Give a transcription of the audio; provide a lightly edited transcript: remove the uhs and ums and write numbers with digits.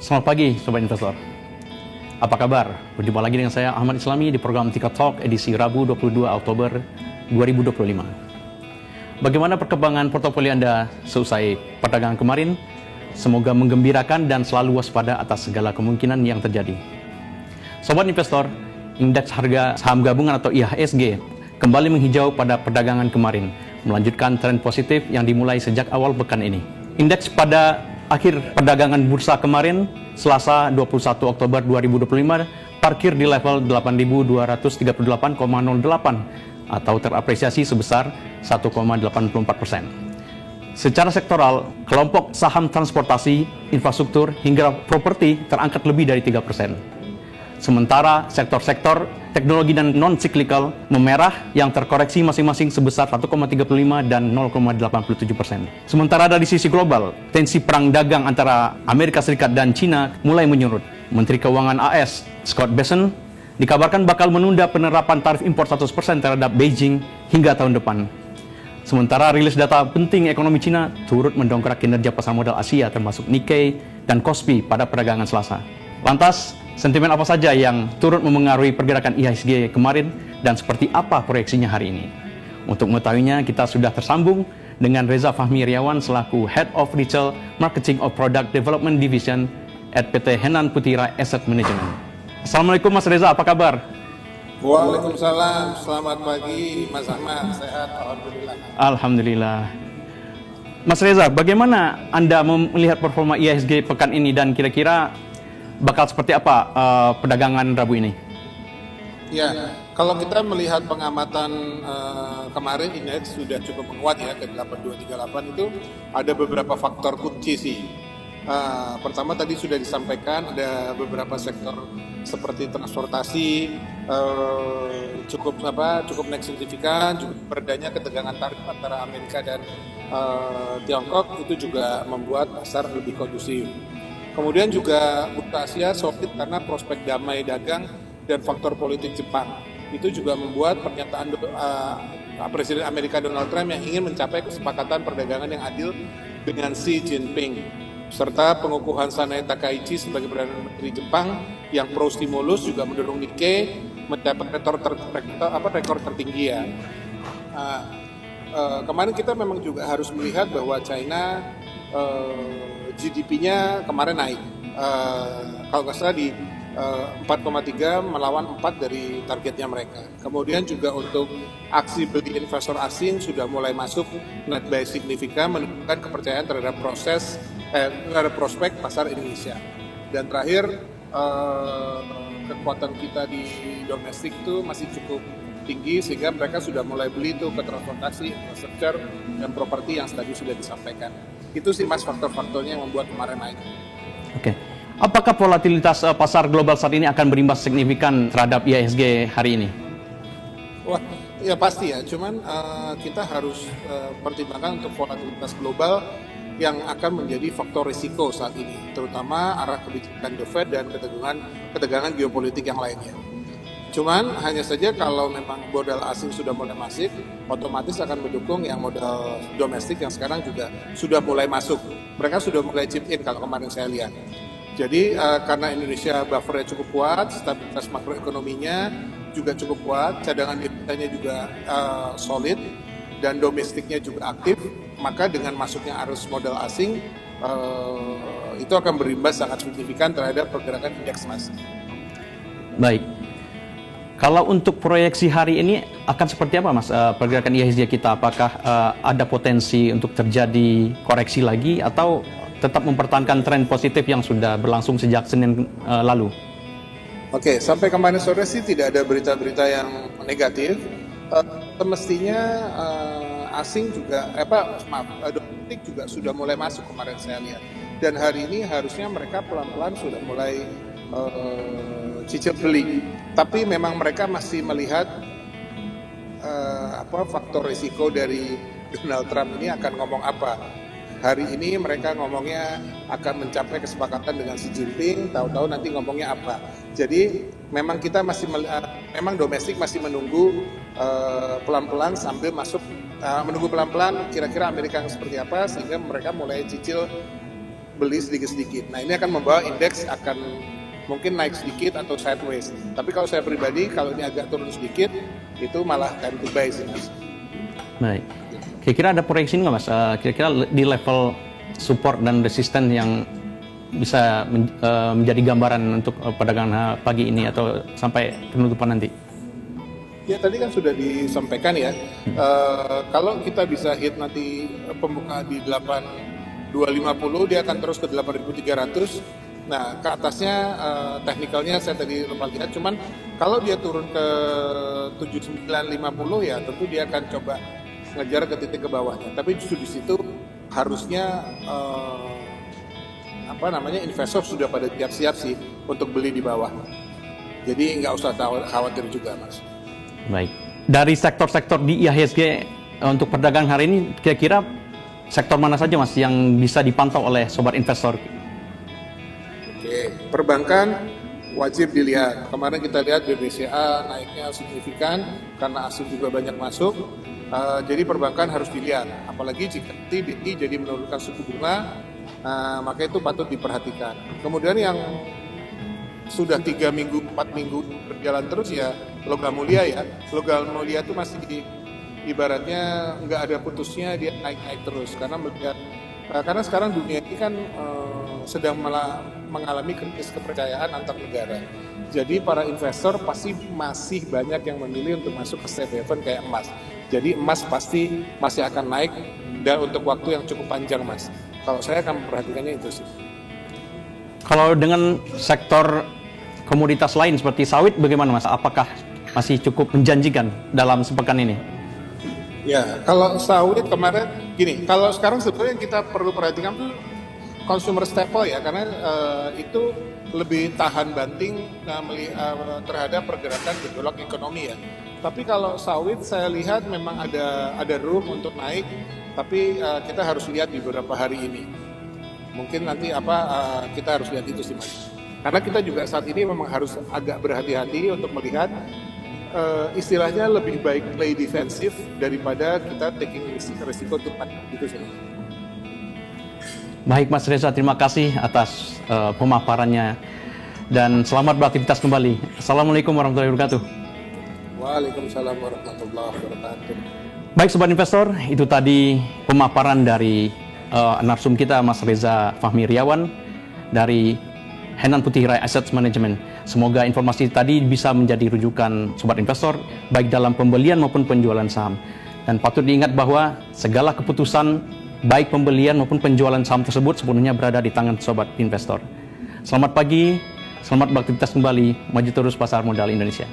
Selamat pagi, Sobat Investor. Apa kabar? Berjumpa lagi dengan saya, Ahmad Islami, di program Tika Talk edisi Rabu 22 Oktober 2025. Bagaimana perkembangan portofolio Anda seusai perdagangan kemarin? Semoga menggembirakan dan selalu waspada atas segala kemungkinan yang terjadi. Sobat Investor, indeks harga saham gabungan atau IHSG kembali menghijau pada perdagangan kemarin, melanjutkan tren positif yang dimulai sejak awal pekan ini. Indeks pada akhir perdagangan bursa kemarin, Selasa 21 Oktober 2025, parkir di level 8.238,08 atau terapresiasi sebesar 1,84%. Secara sektoral, kelompok saham transportasi, infrastruktur, hingga properti terangkat lebih dari 3%. Sementara sektor-sektor teknologi dan non-cyclical memerah yang terkoreksi masing-masing sebesar 1,35 dan 0,87%. Sementara dari sisi global, tensi perang dagang antara Amerika Serikat dan China mulai menyurut. Menteri Keuangan AS, Scott Bessent, dikabarkan bakal menunda penerapan tarif impor 100% terhadap Beijing hingga tahun depan. Sementara rilis data penting ekonomi China turut mendongkrak kinerja pasar modal Asia termasuk Nikkei dan Kospi pada perdagangan Selasa. Lantas, sentimen apa saja yang turut memengaruhi pergerakan IHSG kemarin dan seperti apa proyeksinya hari ini? Untuk mengetahuinya, kita sudah tersambung dengan Reza Fahmi Iriawan selaku Head of Retail Marketing of Product Development Division at PT Henan Putira Asset Management. Assalamualaikum Mas Reza, apa kabar? Waalaikumsalam, selamat pagi Mas Ahmad, sehat Alhamdulillah. Alhamdulillah. Mas Reza, bagaimana Anda melihat performa IHSG pekan ini dan kira-kira bakal seperti apa perdagangan Rabu ini? Ya, kalau kita melihat pengamatan kemarin indeks sudah cukup menguat ya ke 8238 itu ada beberapa faktor kunci sih. Pertama tadi sudah disampaikan ada beberapa sektor seperti transportasi cukup naik signifikan, juga beredanya ketegangan tarif antara Amerika dan Tiongkok itu juga membuat pasar lebih kondusif. Kemudian juga bursa Asia solid karena prospek damai dagang dan faktor politik Jepang. Itu juga membuat pernyataan Presiden Amerika Donald Trump yang ingin mencapai kesepakatan perdagangan yang adil dengan Xi Jinping, serta pengukuhan Sanae Takaichi sebagai Perdana Menteri Jepang yang pro stimulus juga mendorong Nikkei mencapai rekor tertinggi ya. Kemarin kita memang juga harus melihat bahwa China GDP-nya kemarin naik, kalau nggak salah di 4,3 melawan 4 dari targetnya mereka. Kemudian juga untuk aksi beli investor asing sudah mulai masuk net buy signifikan, menunjukkan kepercayaan terhadap terhadap prospek pasar Indonesia. Dan terakhir kekuatan kita di domestik itu masih cukup tinggi sehingga mereka sudah mulai beli tuh ke transportasi, infrastruktur, dan properti yang tadi sudah disampaikan. Itu sih Mas faktor-faktornya yang membuat kemarin naik. Oke. Apakah volatilitas pasar global saat ini akan berimbas signifikan terhadap IHSG hari ini? Wah, ya pasti ya. Cuman kita harus pertimbangkan untuk volatilitas global yang akan menjadi faktor risiko saat ini, terutama arah kebijakan The Fed dan ketegangan geopolitik yang lainnya. Cuman hanya saja kalau memang modal asing sudah mulai masif, otomatis akan mendukung yang modal domestik yang sekarang juga sudah mulai masuk. Mereka sudah mulai chip in kalau kemarin saya lihat. Jadi karena Indonesia buffernya cukup kuat, stabilitas makroekonominya juga cukup kuat, cadangan devizanya juga solid, dan domestiknya juga aktif, maka dengan masuknya arus modal asing itu akan berimbas sangat signifikan terhadap pergerakan indeks Mas. Baik. Kalau untuk proyeksi hari ini akan seperti apa Mas pergerakan IHSG kita? Apakah ada potensi untuk terjadi koreksi lagi atau tetap mempertahankan tren positif yang sudah berlangsung sejak Senin lalu? Oke, sampai kemarin sore sih tidak ada berita-berita yang negatif. Semestinya asing juga, domestik juga sudah mulai masuk kemarin saya lihat. Dan hari ini harusnya mereka pelan-pelan sudah mulai cicil beli, tapi memang mereka masih melihat faktor risiko dari Donald Trump ini akan ngomong apa. Hari ini mereka ngomongnya akan mencapai kesepakatan dengan Xi Jinping, tahu-tahu nanti ngomongnya apa. Jadi memang kita masih memang domestik masih menunggu pelan-pelan sambil menunggu pelan-pelan kira-kira Amerika seperti apa, sehingga mereka mulai cicil beli sedikit-sedikit. Nah, ini akan membawa indeks akan mungkin naik sedikit atau sideways. Tapi kalau saya pribadi, kalau ini agak turun sedikit, itu malah time to buy sih, Mas. Baik. Kira-kira ada proyeksi nggak, Mas? Kira-kira di level support dan resisten yang bisa menjadi gambaran untuk perdagangan pagi ini atau sampai penutupan nanti? Ya, tadi kan sudah disampaikan ya. Kalau kita bisa hit nanti pembukaan di 8.250, dia akan terus ke 8.300. Nah, ke atasnya teknikalnya saya tadi lupa lihat, cuman kalau dia turun ke 7950 ya tentu dia akan coba ngejar ke titik ke bawahnya. Tapi justru di situ harusnya investor sudah pada siap-siap sih untuk beli di bawah. Jadi nggak usah khawatir juga, Mas. Baik. Dari sektor-sektor di IHSG untuk perdagangan hari ini, kira-kira sektor mana saja, Mas, yang bisa dipantau oleh sobat investor? Oke, perbankan wajib dilihat. Kemarin kita lihat BBCA naiknya signifikan karena asing juga banyak masuk. Jadi perbankan harus dilihat. Apalagi jika BI jadi menurunkan suku bunga, maka itu patut diperhatikan. Kemudian yang sudah 3 minggu, 4 minggu berjalan terus ya logam mulia ya. Logam mulia itu masih ibaratnya nggak ada putusnya, dia naik-naik terus karena sekarang dunia ini kan sedang mengalami krisis kepercayaan antar negara. Jadi para investor pasti masih banyak yang memilih untuk masuk ke safe haven kayak emas. Jadi emas pasti masih akan naik dan untuk waktu yang cukup panjang, Mas. Kalau saya akan memperhatikannya itu sih. Kalau dengan sektor komoditas lain seperti sawit bagaimana, Mas? Apakah masih cukup menjanjikan dalam sepekan ini? Ya, kalau sawit kemarin gini, kalau sekarang sebetulnya yang kita perlu perhatikan tuh consumer staple ya, karena itu lebih tahan banting terhadap pergerakan gejolak ekonomi ya. Tapi kalau sawit saya lihat memang ada room untuk naik, tapi kita harus lihat di beberapa hari ini. Mungkin nanti kita harus lihat itu sih, Mas. Karena kita juga saat ini memang harus agak berhati-hati untuk melihat istilahnya lebih baik play defensif daripada kita taking risiko untuk gitu sih. Baik, Mas Reza, terima kasih atas pemaparannya dan selamat beraktivitas kembali. Assalamualaikum warahmatullahi wabarakatuh. Waalaikumsalam warahmatullahi wabarakatuh. Baik, sobat investor, itu tadi pemaparan dari narsum kita, Mas Reza Fahmi Riawan dari Henan Putih Rai Asset Management. Semoga informasi tadi bisa menjadi rujukan sobat investor baik dalam pembelian maupun penjualan saham. Dan patut diingat bahwa segala keputusan baik pembelian maupun penjualan saham tersebut sepenuhnya berada di tangan sobat investor. Selamat pagi, selamat beraktivitas kembali, maju terus pasar modal Indonesia.